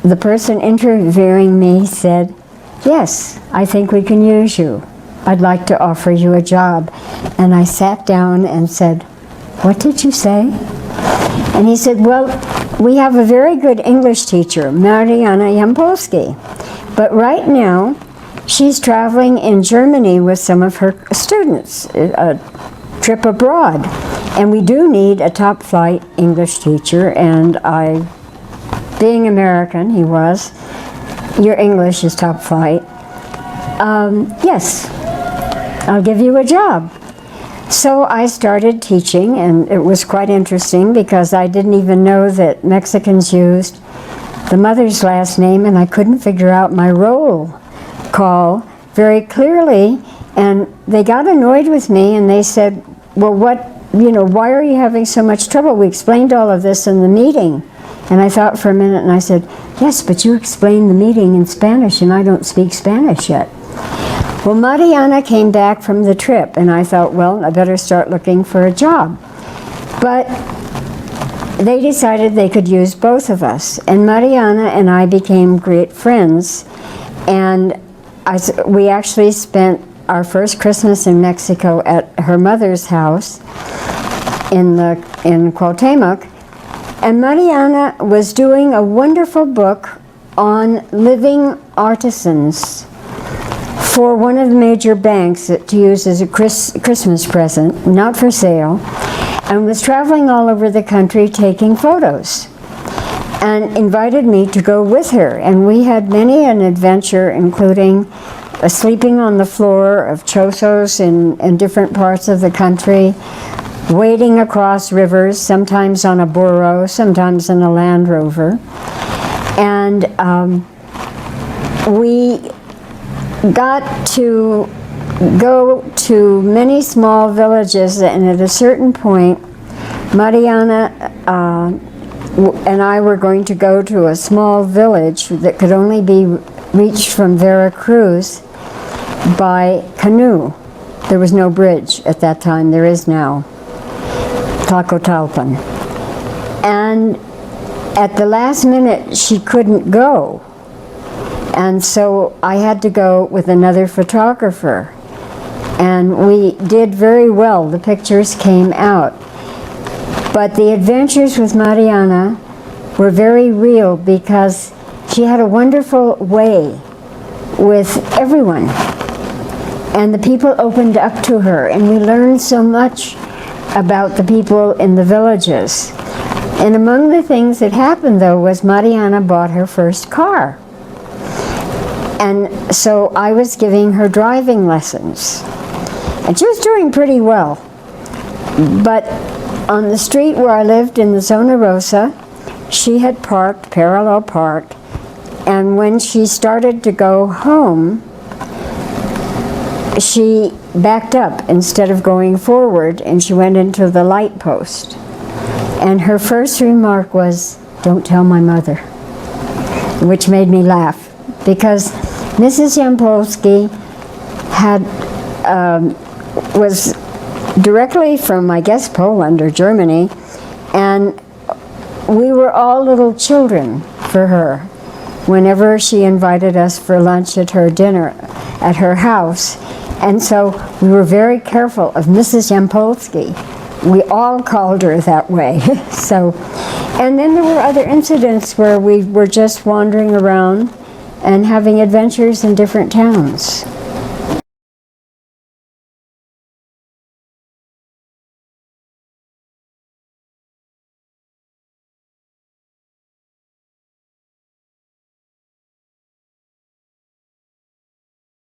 the person interviewing me said, "Yes, I think we can use you. I'd like to offer you a job." And I sat down and said, "What did you say?" And he said, "Well, we have a very good English teacher, Mariana Yampolsky, but right now she's traveling in Germany with some of her students, a trip abroad. And we do need a top-flight English teacher." And I, being American, he was, "Your English is top flight. Yes, I'll give you a job." So I started teaching, and it was quite interesting because I didn't even know that Mexicans used the mother's last name, and I couldn't figure out my roll call very clearly. And they got annoyed with me, and they said, "Well, why are you having so much trouble? We explained all of this in the meeting." And I thought for a minute, and I said, "Yes, but you explained the meeting in Spanish, and I don't speak Spanish yet." Well, Mariana came back from the trip, and I thought, well, I better start looking for a job. But they decided they could use both of us, and Mariana and I became great friends. And we actually spent our first Christmas in Mexico at her mother's house in Cuauhtemoc. And Mariana was doing a wonderful book on living artisans for one of the major banks to use as a Christmas present, not for sale, and was traveling all over the country taking photos, and invited me to go with her. And we had many an adventure, including sleeping on the floor of chozos in different parts of the country, wading across rivers, sometimes on a burro, sometimes in a Land Rover. And we got to go to many small villages, and at a certain point, Mariana and I were going to go to a small village that could only be reached from Veracruz by canoe. There was no bridge at that time. There is now. Tlacotalpan. And at the last minute, she couldn't go. And so I had to go with another photographer. And we did very well. The pictures came out. But the adventures with Mariana were very real because she had a wonderful way with everyone. And the people opened up to her, and we learned so much about the people in the villages. And among the things that happened, though, was Mariana bought her first car. And so I was giving her driving lessons. And she was doing pretty well. But on the street where I lived in the Zona Rosa, she had parked, parallel parked, and when she started to go home, she backed up instead of going forward, and she went into the light post. And her first remark was, "Don't tell my mother," which made me laugh, because Mrs. Yampolsky was directly from, I guess, Poland or Germany, and we were all little children for her whenever she invited us for lunch at her dinner at her house. And so we were very careful of Mrs. Yampolsky. We all called her that way. And then there were other incidents where we were just wandering around and having adventures in different towns.